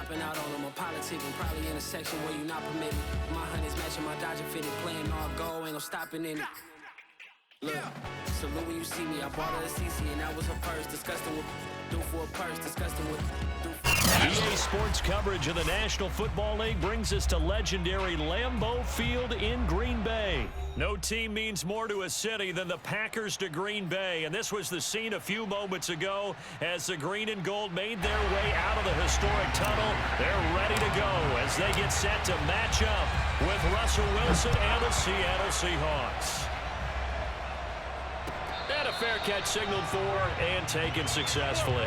Stepping out on them, I'm politicking, probably in a section where you not permitted. My honey's matching my Dodger fitted, playing all goal, ain't no stopping in it. Look, salute when you see me, I bought her a CC and that was her first. Disgusting with do for a purse, disgusting with do for EA Sports coverage of the National Football League brings us to legendary Lambeau Field in Green Bay. No team means more to a city than the Packers to Green Bay, and this was the scene a few moments ago as the green and gold made their way out of the historic tunnel. They're ready to go as they get set to match up with Russell Wilson and the Seattle Seahawks. And a fair catch signaled for and taken successfully.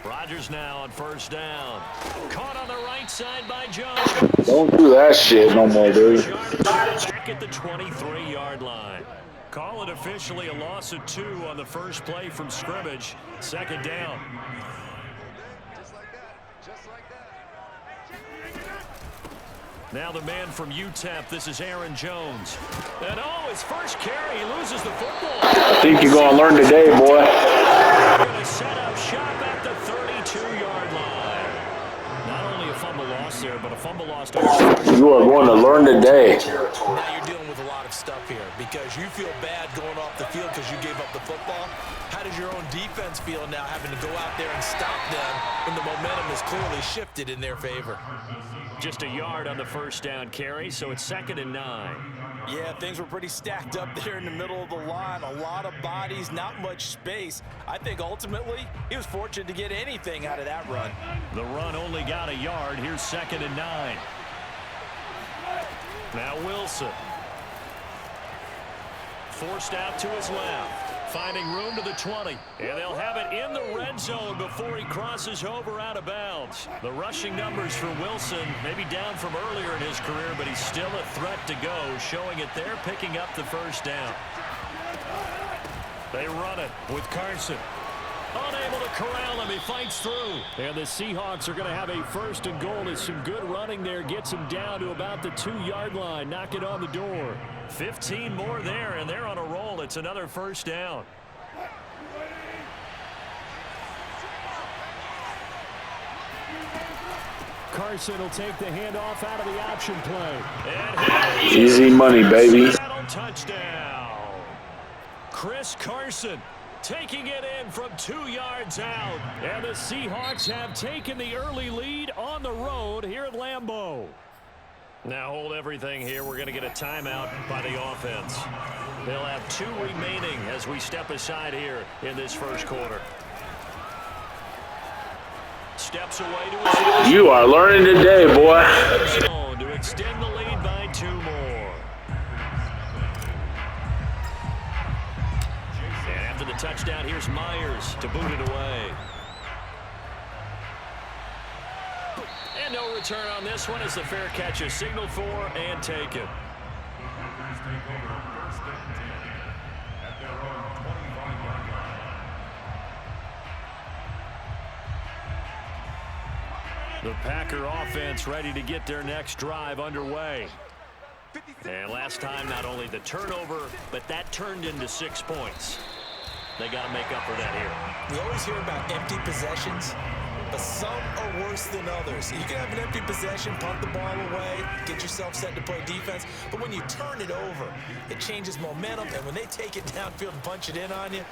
Rodgers now on first down. Caught on the right side by Jones. Don't do that shit no more, dude. Back at the 23-yard line. Call it officially a loss of 2 on the first play from scrimmage. Second down. Now the man from UTEP, this is Aaron Jones. And his first carry, he loses the football. I think you're going to learn today, boy. Going to set up shop at the 32-yard line. Not only a fumble loss there, but a fumble lost. You are going to learn today. Now you're dealing with a lot of stuff here because you feel bad going off the field because you gave up the football. How does your own defense feel now having to go out there and stop them when the momentum is clearly shifted in their favor? Just a yard on the first down carry, so it's 2nd and 9. Yeah, things were pretty stacked up there in the middle of the line. A lot of bodies, not much space. I think ultimately he was fortunate to get anything out of that run. The run only got a yard. Here's 2nd and 9. Now Wilson. Forced out to his left. Finding room to the 20. And they'll have it in the red zone before he crosses over out of bounds. The rushing numbers for Wilson maybe down from earlier in his career, but he's still a threat to go, showing it there, picking up the first down. They run it with Carson. Unable to corral him. He fights through. And the Seahawks are going to have a 1st and goal as some good running there gets him down to about the 2-yard line. Knock it on the door. 15 more there, and they're on a roll. It's another first down. Carson will take the handoff out of the option play. And easy money, baby. Touchdown. Chris Carson taking it in from 2 yards out. And the Seahawks have taken the early lead on the road here at Lambeau. Now hold everything here. We're going to get a timeout by the offense. They'll have 2 remaining as we step aside here in this first quarter. Steps away to his... You are learning today, boy. To extend the lead by 2 more. And after the touchdown, here's Myers to boot it away. And no return on this one as the fair catch is signaled for and taken. The Packer offense ready to get their next drive underway. And last time, not only the turnover, but that turned into 6 points. They got to make up for that here. We always hear about empty possessions, but some are worse than others. You can have an empty possession, punt the ball away, get yourself set to play defense, but when you turn it over, it changes momentum, and when they take it downfield and punch it in on you,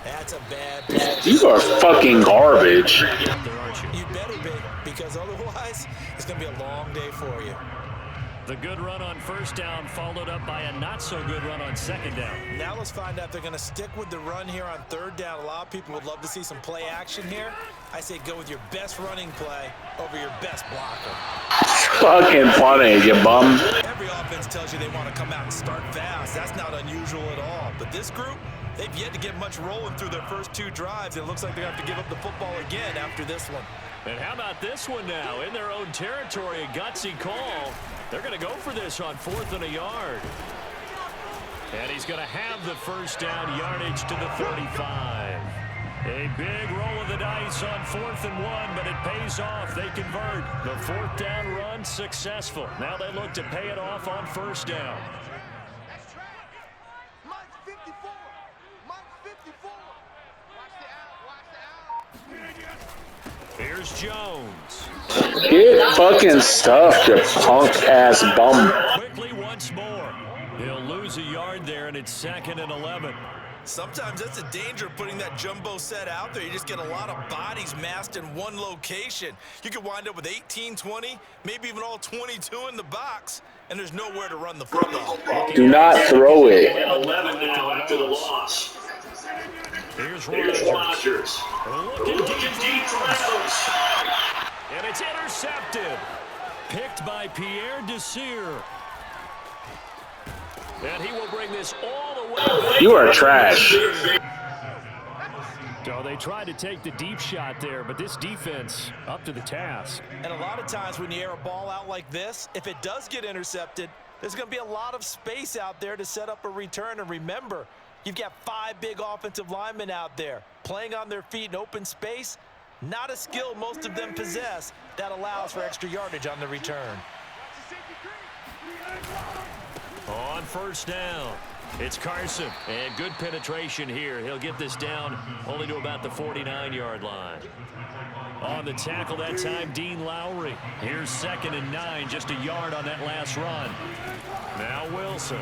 that's a bad possession. You are fucking garbage. You better be, because otherwise, it's going to be a long day for you. The good run on first down followed up by a not-so-good run on second down. Now let's find out if they're going to stick with the run here on third down. A lot of people would love to see some play action here. I say go with your best running play over your best blocker. Fucking funny, you bum. Every offense tells you they want to come out and start fast. That's not unusual at all. But this group, they've yet to get much rolling through their first 2 drives. It looks like they're going to have to give up the football again after this one. And how about this one now? In their own territory, a gutsy call. They're going to go for this on 4th and a yard. And he's going to have the first down, yardage to the 35. A big roll of the dice on 4th and 1, but it pays off. They convert. The 4th down run successful. Now they look to pay it off on 1st down. Here's Jones. Get fucking stuffed, you punk-ass bum. Quickly once more. He'll lose a yard there, and it's 2nd and 11. Sometimes that's the danger of putting that jumbo set out there. You just get a lot of bodies massed in one location. You could wind up with 18, 20, maybe even all 22 in the box, and there's nowhere to run the football. Do not throw it. 11 now after the loss. Here's Rodgers. Looking deep close. And it's intercepted. Picked by Pierre Desir. And he will bring this all the way back. You are trash. So they tried to take the deep shot there, but this defense up to the task. And a lot of times when you air a ball out like this, if it does get intercepted, there's going to be a lot of space out there to set up a return. And remember, you've got 5 big offensive linemen out there playing on their feet in open space. Not a skill most of them possess that allows for extra yardage on the return. On 1st down, it's Carson. And good penetration here. He'll get this down only to about the 49-yard line. On the tackle that time, Dean Lowry. Here's 2nd and 9, just a yard on that last run. Now Wilson.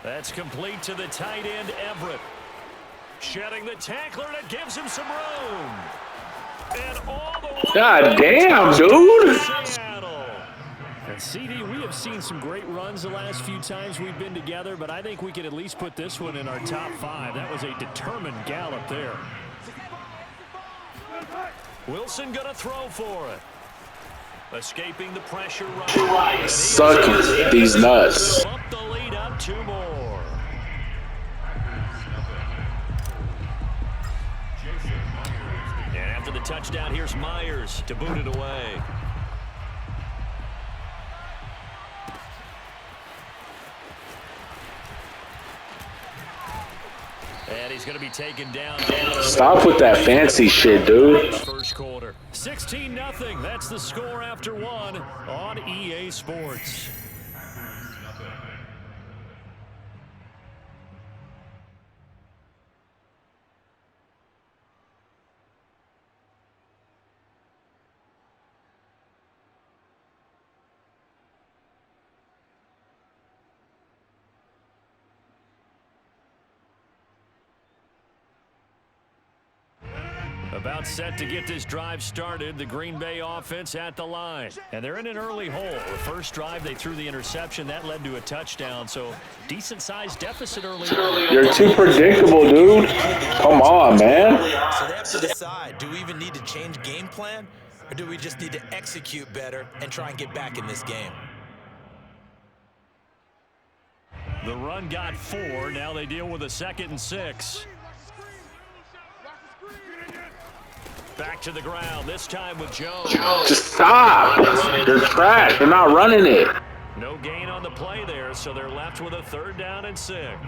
That's complete to the tight end, Everett. Shedding the tackler, and it gives him some room. And all the way. God damn, dude. Seattle. And CD, we have seen some great runs the last few times we've been together, but I think we could at least put this one in our top 5. That was a determined gallop there. Wilson gonna throw for it. Escaping the pressure right. Sucking these nuts. Bump the lead up 2 more. And after the touchdown, here's Myers to boot it away. And he's going to be taken down. Stop with that fancy shit, dude. First quarter. 16-0. That's the score after 1 on EA Sports. About set to get this drive started. The Green Bay offense at the line. And they're in an early hole. The first drive, they threw the interception. That led to a touchdown. So, decent-sized deficit early on. You're too predictable, dude. Come on, man. So they have to decide, do we even need to change game plan? Or do we just need to execute better and try and get back in this game? The run got 4. Now they deal with a 2nd and 6. Back to the ground, this time with Jones. Just stop. They're trash. They're not running it. No gain on the play there, so they're left with a 3rd down and 6.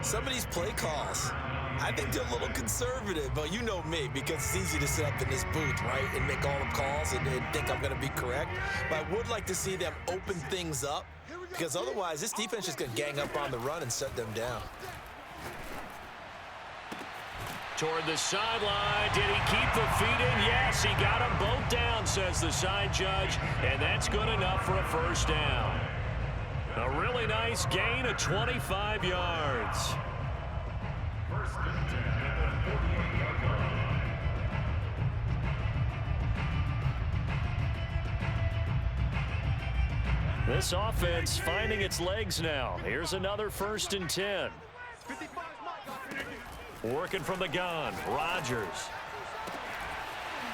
Some of these play calls, I think they're a little conservative, but you know me, because it's easy to sit up in this booth, right, and make all the calls and think I'm going to be correct. But I would like to see them open things up, because otherwise this defense is going to gang up on the run and shut them down. Toward the sideline. Did he keep the feet in? Yes, he got them both down, says the side judge, and that's good enough for a 1st down. A really nice gain of 25 yards. This offense finding its legs now. Here's another 1st and 10. Working from the gun, Rodgers.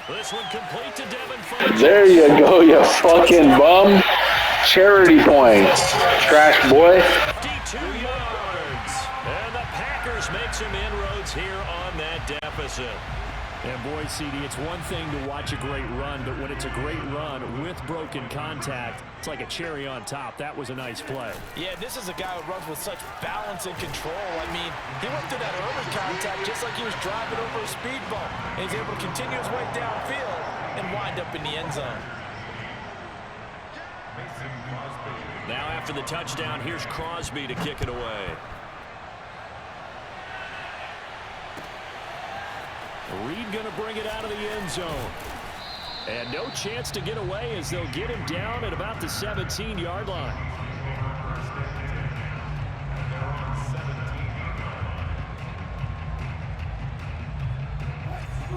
This one complete to Devin Funchess. There you go, you fucking bum. Charity points. Trash boy. 52 yards. And the Packers make some inroads here on that deficit. And boy, CD, it's one thing to watch a great run, but when it's a great run with broken contact, it's like a cherry on top. That was a nice play. Yeah, this is a guy who runs with such balance and control. I mean, he went through that early contact just like he was driving over a speed bump. And he's able to continue his way downfield and wind up in the end zone. Now after the touchdown, here's Crosby to kick it away. Reed going to bring it out of the end zone. And no chance to get away as they'll get him down at about the 17-yard line.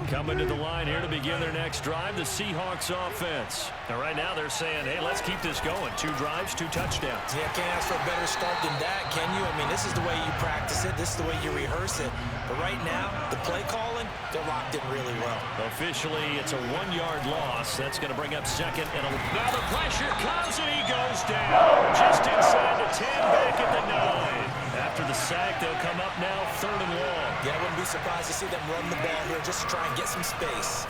Coming to the line here to begin their next drive, the Seahawks offense. And right now they're saying, hey, let's keep this going. 2 drives, 2 touchdowns. Yeah, can't ask for a better start than that, can you? I mean, this is the way you practice it. This is the way you rehearse it. But right now, the play calling, they're locked in really well. Officially, it's a 1-yard loss. That's going to bring up second. And now the pressure comes, and he goes down. Just inside the 10, back at the 9. After the sack, they'll come up now 3rd and long. Yeah, I wouldn't be surprised to see them run the ball here just to try and get some space.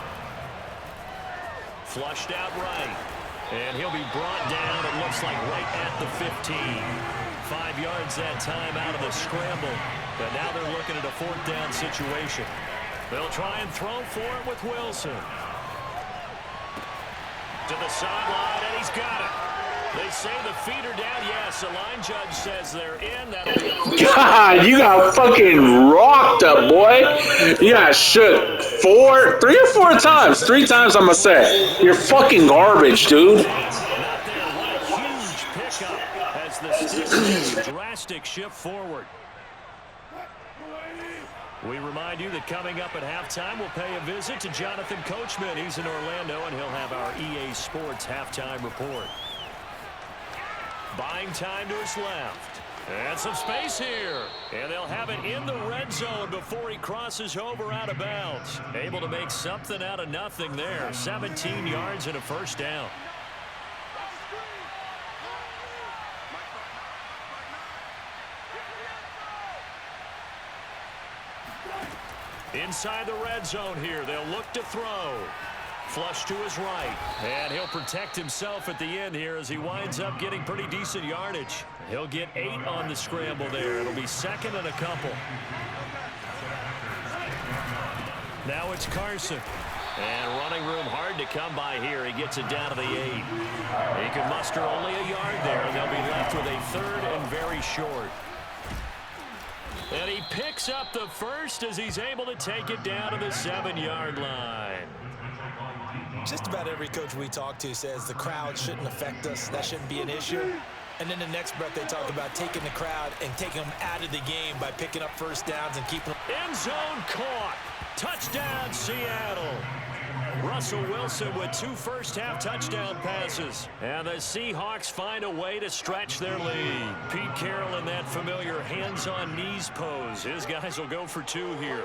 Flushed out right. And he'll be brought down, it looks like right at the 15. 5 yards that time out of the scramble. But now they're looking at a 4th down situation. They'll try and throw for it with Wilson. To the sideline, and he's got it. They say the feet are down. Yes, the line judge says they're in. That'll be God, you got fucking rocked up, boy. You got shook 3 or 4 times. 3 times, I'm going to say. You're fucking garbage, dude. not there. What a huge pickup as the Sticks make a drastic shift forward. We remind you that coming up at halftime, we'll pay a visit to Jonathan Coachman. He's in Orlando, and he'll have our EA Sports halftime report. Buying time to his left. And some space here. And they'll have it in the red zone before he crosses over out of bounds. Able to make something out of nothing there. 17 yards and a 1st down. Inside the red zone here. They'll look to throw. Flush to his right. And he'll protect himself at the end here as he winds up getting pretty decent yardage. He'll get 8 on the scramble there. It'll be 2nd and a couple. Now it's Carson. And running room hard to come by here. He gets it down to the 8. He can muster only a yard there, and they'll be left with a 3rd and very short. And he picks up the 1st as he's able to take it down to the 7-yard line. Just about every coach we talk to says the crowd shouldn't affect us. That shouldn't be an issue. And then the next breath they talk about taking the crowd and taking them out of the game by picking up 1st downs and keeping them. End zone caught. Touchdown, Seattle. Russell Wilson with 2 first-half touchdown passes. And the Seahawks find a way to stretch their lead. Pete Carroll in that familiar hands-on-knees pose. His guys will go for 2 here.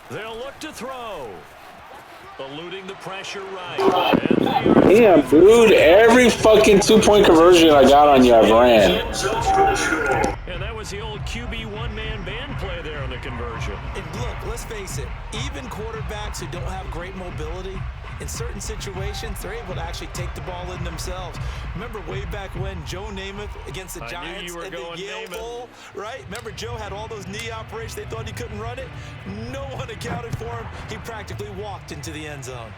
They'll look to throw. Eluding the pressure right. Damn, dude. Every fucking 2-point conversion I got on you, I've ran. And that was the old QB one-man band play there on the conversion. And look, let's face it, even quarterbacks who don't have great mobility, in certain situations, they're able to actually take the ball in themselves. Remember way back when Joe Namath against the Giants in the Yale Bowl, right? Remember Joe had all those knee operations. They thought he couldn't run it. No one accounted for him. He practically walked into the end zone.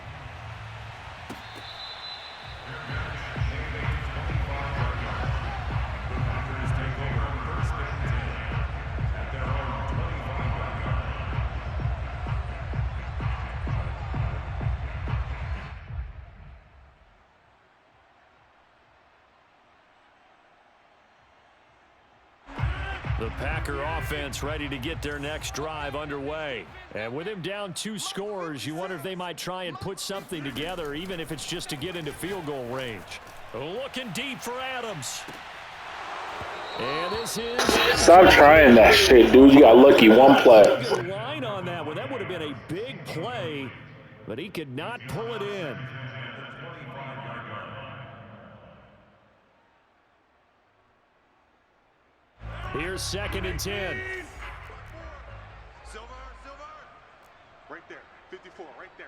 The Packer offense ready to get their next drive underway. And with him down 2 scores, you wonder if they might try and put something together, even if it's just to get into field goal range. Looking deep for Adams. And this is... Stop trying that shit, dude. You got lucky 1 play. Good line on that one. That would have been a big play, but he could not pull it in. Here's 2nd and 10. Silver. Right there. 54. Right there.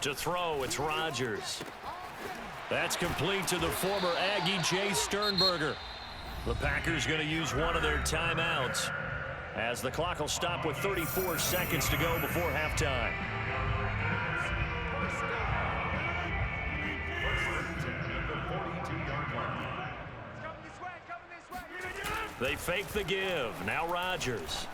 To throw, it's Rodgers. That's complete to the former Aggie, Jay Sternberger. The Packers going to use one of their timeouts as the clock will stop with 34 seconds to go before halftime. They fake the give. Now Rodgers.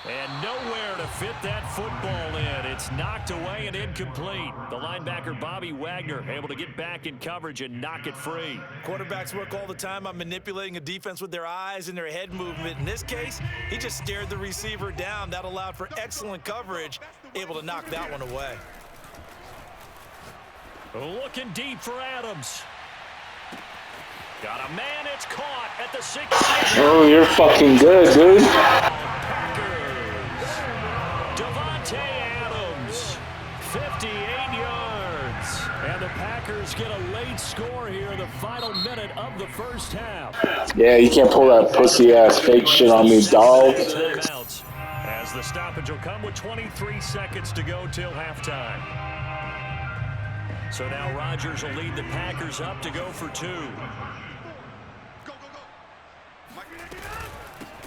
And nowhere to fit that football in. It's knocked away and incomplete. The linebacker, Bobby Wagner, able to get back in coverage and knock it free. Quarterbacks work all the time on manipulating a defense with their eyes and their head movement. In this case, he just stared the receiver down. That allowed for excellent coverage, able to knock that one away. Looking deep for Adams. Got a man, it's caught at the 6. Oh, you're fucking good, dude. Adams, 58 yards. And the Packers get a late score here in the final minute of the first half. Yeah, you can't pull that pussy-ass fake shit on me, dog. As the stoppage will come with 23 seconds to go till halftime. So now Rodgers will lead the Packers up to go for 2.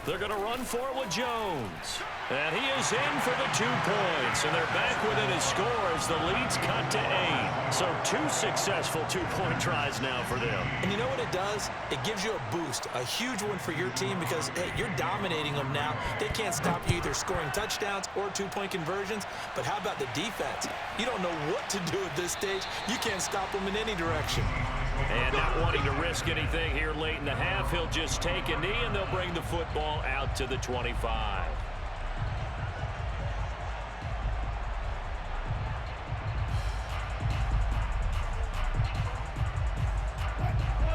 They're going to run for it with Jones. And he is in for the 2 points. And they're back within his score as the lead's cut to 8. So 2 successful 2-point tries now for them. And you know what it does? It gives you a boost, a huge one for your team because, hey, you're dominating them now. They can't stop you either scoring touchdowns or 2-point conversions. But how about the defense? You don't know what to do at this stage. You can't stop them in any direction. And not wanting to risk anything here late in the half, he'll just take a knee and they'll bring the football out to the 25.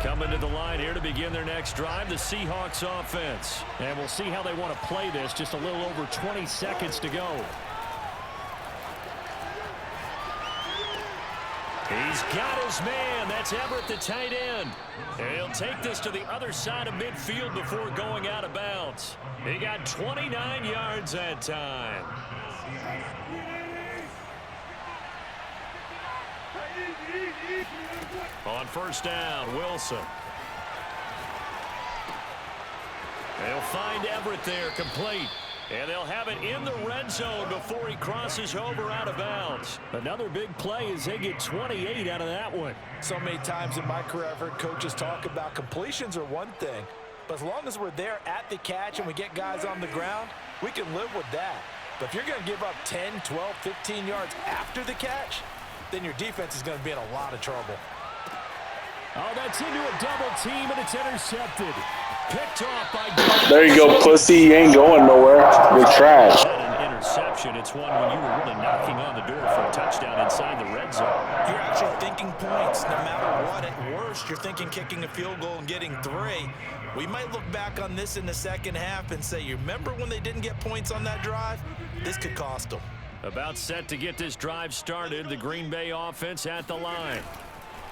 Coming to the line here to begin their next drive, the Seahawks offense. And we'll see how they want to play this. Just a little over 20 seconds to go. He's got his man. That's Everett, the tight end. And he'll take this to the other side of midfield before going out of bounds. He got 29 yards that time. On first down, Wilson. They'll find Everett there, complete. And they'll have it in the red zone before he crosses over out of bounds. Another big play as they get 28 out of that one. So many times in my career, I've heard coaches talk about completions are one thing. But as long as we're there at the catch and we get guys on the ground, we can live with that. But if you're going to give up 10, 12, 15 yards after the catch, then your defense is going to be in a lot of trouble. Oh, that's into a double team, and it's intercepted. Picked off by... There you go, pussy. You ain't going nowhere. You're trash. Not an interception. It's one when you were really knocking on the door for a touchdown inside the red zone. You're actually thinking points no matter what. At worst, you're thinking kicking a field goal and getting 3. We might look back on this in the second half and say, you remember when they didn't get points on that drive? This could cost them. About set to get this drive started. The Green Bay offense at the line.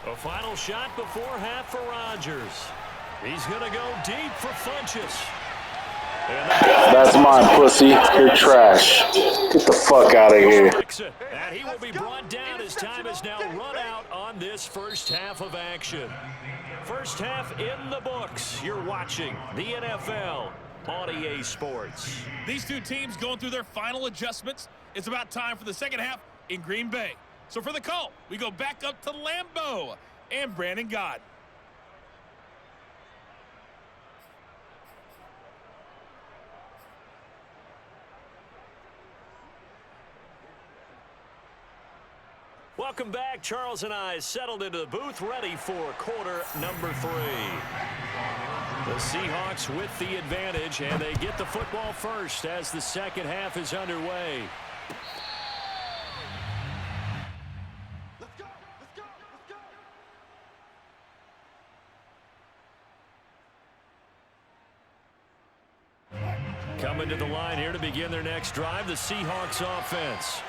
A final shot before half for Rodgers. He's going to go deep for Funchess. That's mine, pussy. You're trash. Get the fuck out of here. And he will be brought down as time is now run out on this first half of action. First half in the books. You're watching the NFL on EA Sports. These two teams going through their final adjustments. It's about time for the second half in Green Bay. So for the call, we go back up to Lambeau and Brandon Gott. Welcome back. Charles and I settled into the booth, ready for quarter number 3. The Seahawks with the advantage, and they get the football first as the second half is underway. Coming to the line here to begin their next drive, the Seahawks offense.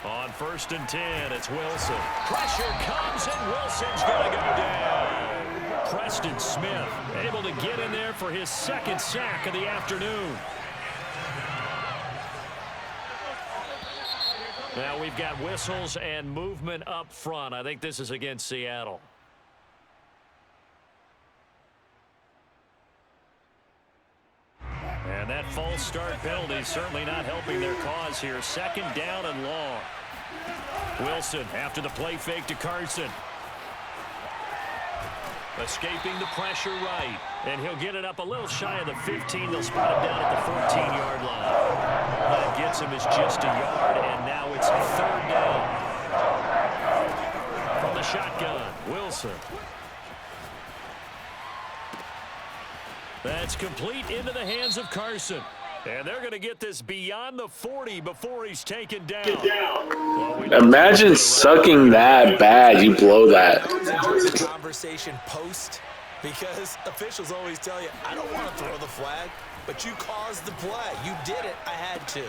On first and 10, it's Wilson. Pressure comes, and Wilson's going to go down. Preston Smith, able to get in there for his second sack of the afternoon. Now we've got whistles and movement up front. I think this is against Seattle. And that false start penalty is certainly not helping their cause here. Second down and long. Wilson after the play fake to Carson. Escaping the pressure right. And he'll get it up a little shy of the 15. They'll spot him down at the 14-yard line. That gets him is just a yard, and now it's third down. From the shotgun, Wilson. That's complete into the hands of Carson. And they're going to get this beyond the 40 before he's taken down. Well, Imagine sucking that bad. You blow that. The conversation post, because officials always tell you, I don't want to throw the flag, but you caused the play. You did it. I had to.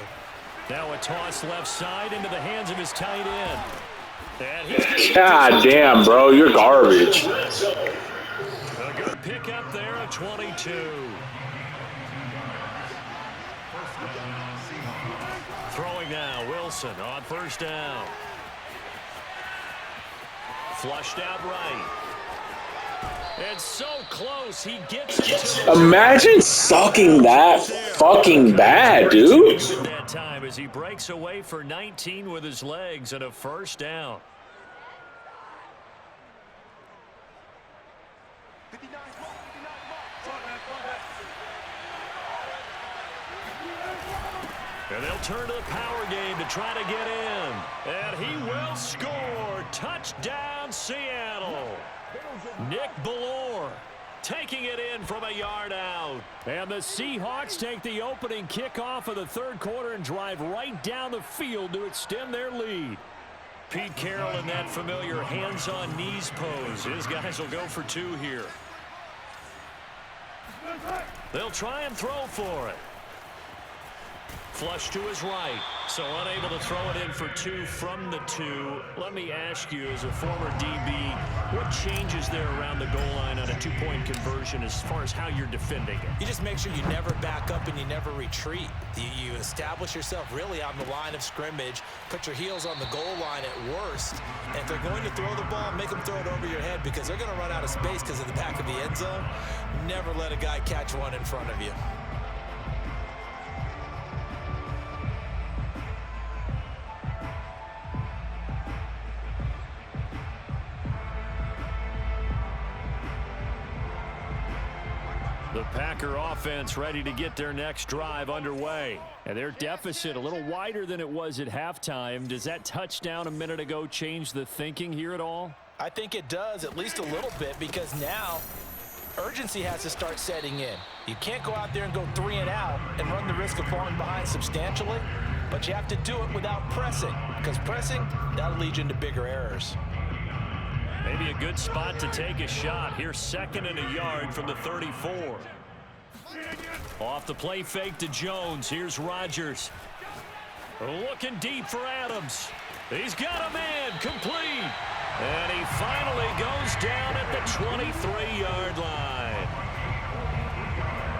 Now a toss left side into the hands of his tight end. And God damn, bro. You're garbage. A good pick up there at 22. Throwing now, Wilson on first down. Flushed out right. And so close, he gets it to Imagine sucking that fucking bad, dude. that time as he breaks away for 19 with his legs and a first down. And they'll turn to the power game to try to get in. And he will score. Touchdown, Seattle. Nick Ballore taking it in from a yard out. And the Seahawks take the opening kickoff of the third quarter and drive right down the field to extend their lead. Pete Carroll in that familiar hands-on knees pose. His guys will go for two here. They'll try and throw for it. Flush to his right, so unable to throw it in for two from the two. Let me ask you, as a former DB, what changes there around the goal line on a two-point conversion as far as how you're defending it? You just make sure you never back up and you never retreat. You establish yourself really on the line of scrimmage, put your heels on the goal line at worst, and if they're going to throw the ball, make them throw it over your head because they're going to run out of space because of the back of the end zone. Never let a guy catch one in front of you. The Packer offense ready to get their next drive underway. And their deficit a little wider than it was at halftime. Does that touchdown a minute ago change the thinking here at all? I think it does, at least a little bit, because now urgency has to start setting in. You can't go out there and go 3 and out and run the risk of falling behind substantially, but you have to do it without pressing, because pressing, that'll lead you into bigger errors. Maybe a good spot to take a shot. Here's second and a yard from the 34. Off the play fake to Jones. Here's Rodgers. Looking deep for Adams. He's got a man complete. And he finally goes down at the 23-yard line.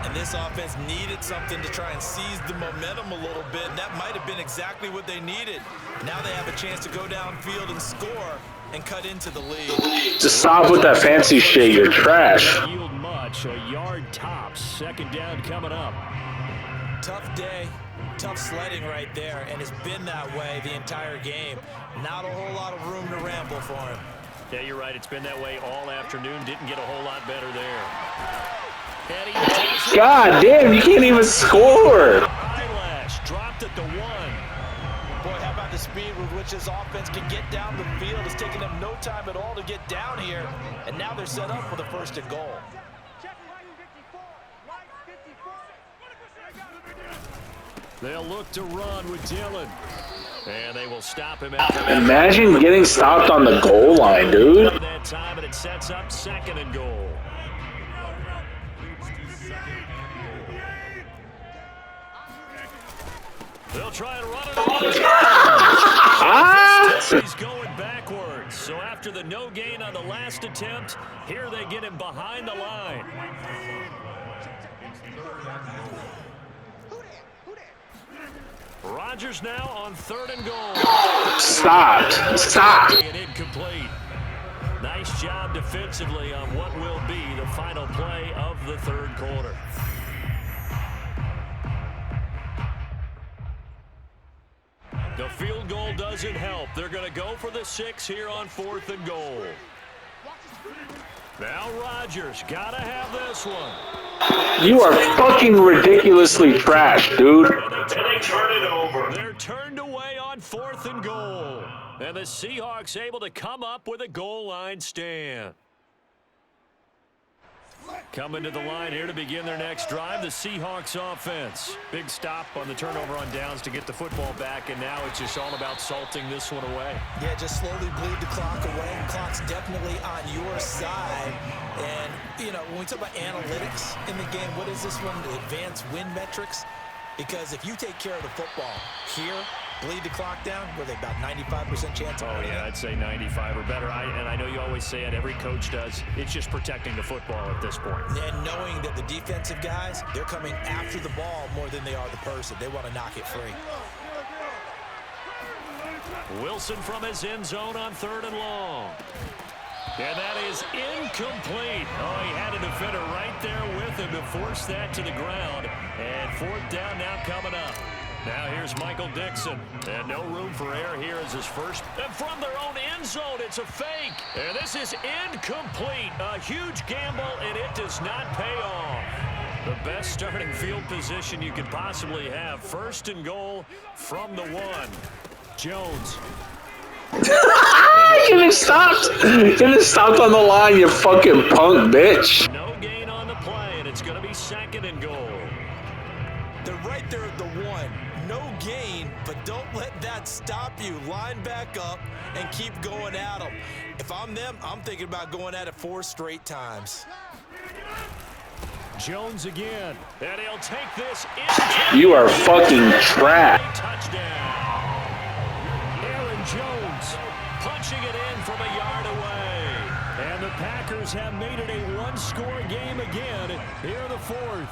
And this offense needed something to try and seize the momentum a little bit, and that might have been exactly what they needed. Now they have a chance to go downfield and score and cut into the lead. Just stop with that fancy shit. You're trash. Yield much. A yard tops. Second down coming up. Tough day, tough sledding right there, and it's been that way the entire game. Not a whole lot of room to ramble for him. Yeah, you're right. It's been that way all afternoon. Didn't get a whole lot better there. God damn, you can't even score. Eyelash dropped at the 1. Boy, how about the speed with which this offense can get down the field? It's taken them no time at all to get down here, and now they're set up for the first and goal. They'll look to run with Dillon. And they will stop him after that. Imagine getting stopped on the goal line, dude. That time, and it sets up second and goal. They'll try and run it off. He's going backwards. So after the no gain on the last attempt, here they get him behind the line. Rodgers now on 3rd and goal. Stop. And incomplete. Nice job defensively on what will be the final play of the 3rd quarter. The field goal doesn't help. They're going to go for the 6 here on 4th and goal. Now Rodgers, got to have this one. You are fucking ridiculously trash, dude. And they turn it over. They're turned away on 4th and goal. And the Seahawks able to come up with a goal line stand. Coming to the line here to begin their next drive, the Seahawks offense. Big stop on the turnover on downs to get the football back, and now it's just all about salting this one away. Yeah, just slowly bleed the clock away. The clock's definitely on your side. And, you know, when we talk about analytics in the game, what is this one? The advanced win metrics? Because if you take care of the football here, bleed the clock down, were they about 95% chance of winning? Yeah, I'd say 95 or better. And I know you always say it, every coach does. It's just protecting the football at this point. And knowing that the defensive guys, they're coming after the ball more than they are the person. They want to knock it free. Wilson from his end zone on 3rd and long. And that is incomplete. Oh, he had a defender right there with him to force that to the ground. And 4th down now coming up. Now here's Michael Dixon. And no room for error here as his first. And from their own end zone, it's a fake. And this is incomplete. A huge gamble, and it does not pay off. The best starting field position you could possibly have. 1st and goal from the 1. Jones. You stopped on the line, you fucking punk bitch. No gain on the play, and it's going to be 2nd and goal. They're right there at the 1. No gain, but don't let that stop you. Line back up and keep going at them. If I'm them, I'm thinking about going at it 4 straight times. Jones again, and he'll take this You are fucking trash. touchdown. Aaron Jones punching it in from a yard away. And the Packers have made it a 1-score game again here in the 4th.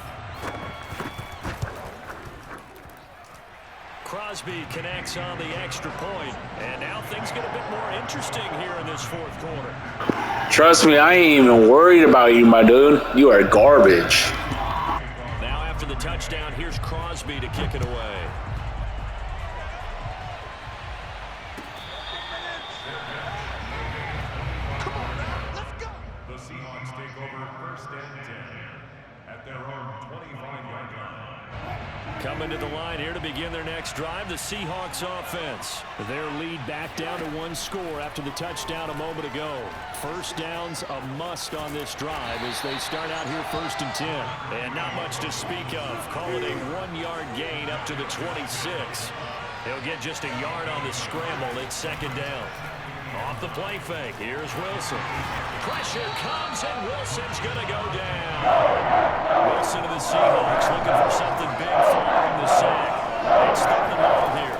Crosby connects on the extra point, and now things get a bit more interesting here in this 4th quarter. Trust me, I ain't even worried about you, my dude. You are garbage. Now after the touchdown, here's Crosby to kick it away. The Seahawks take over 1st and 10 at their own 25-yard line. Coming to the line here to begin their next drive, the Seahawks offense. Their lead back down to 1 score after the touchdown a moment ago. 1st down's a must on this drive as they start out here 1st and 10. And not much to speak of. Call it a 1-yard gain up to the 26. He'll get just a yard on the scramble. It's 2nd down. Off the play fake, here's Wilson. Pressure comes, and Wilson's going to go down. Wilson to the Seahawks looking for something big following the sack. It's 3rd and long here.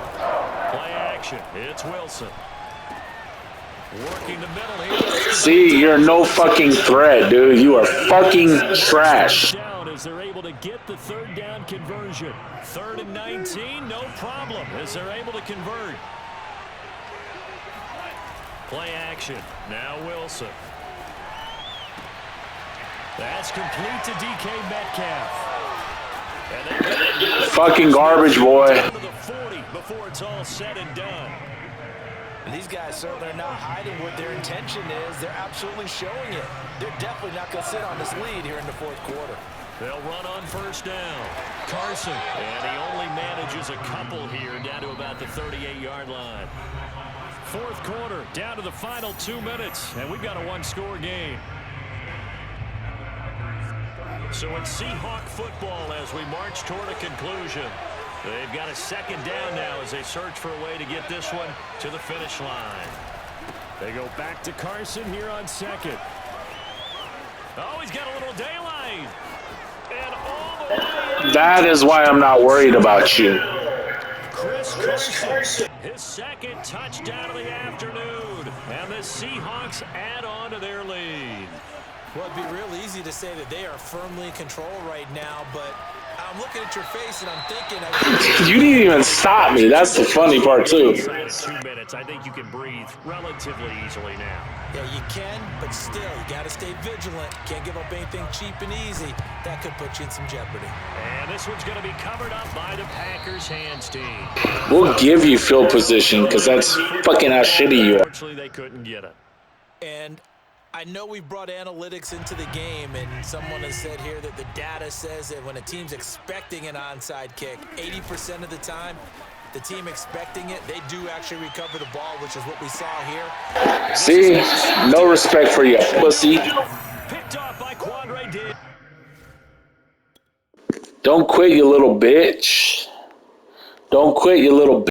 Play action, it's Wilson. Working the middle here. See, you're no fucking threat, dude. You are fucking trash. Down as they're able to get the 3rd down conversion. 3rd and 19, no problem as they're able to convert. Play action. Now Wilson. That's complete to DK Metcalf. And Fucking garbage, boy. to the 40 before it's all said and done. And these guys certainly are not hiding what their intention is. They're absolutely showing it. They're definitely not going to sit on this lead here in the 4th quarter. They'll run on 1st down. Carson. And he only manages a couple here down to about the 38-yard line. 4th quarter, down to the final 2 minutes, and we've got a 1-score game. So it's Seahawk football as we march toward a conclusion. They've got a 2nd down now as they search for a way to get this one to the finish line. They go back to Carson here on 2nd. Oh, he's got a little daylight. And all the way. That is why I'm not worried about you. Chris Carson, his second touchdown of the afternoon, and the Seahawks add on to their lead. Well, it'd be real easy to say that they are firmly in control right now, but I'm looking at your face and I'm thinking... You didn't even stop me. That's the funny part, too. Inside of 2 minutes, I think you can breathe relatively easily now. Yeah, you can, but still, you got to stay vigilant. Can't give up anything cheap and easy. That could put you in some jeopardy. And this one's going to be covered up by the Packers hands team. We'll give you field position because that's fucking how shitty you are. Unfortunately, they couldn't get it. And I know we brought analytics into the game, and someone has said here that the data says that when a team's expecting an onside kick, 80% of the time, the team expecting it, they do actually recover the ball, which is what we saw here. See? No respect for you, pussy. Picked off by Quandre Diggs. Don't quit, you little bitch. Don't quit, you little bitch.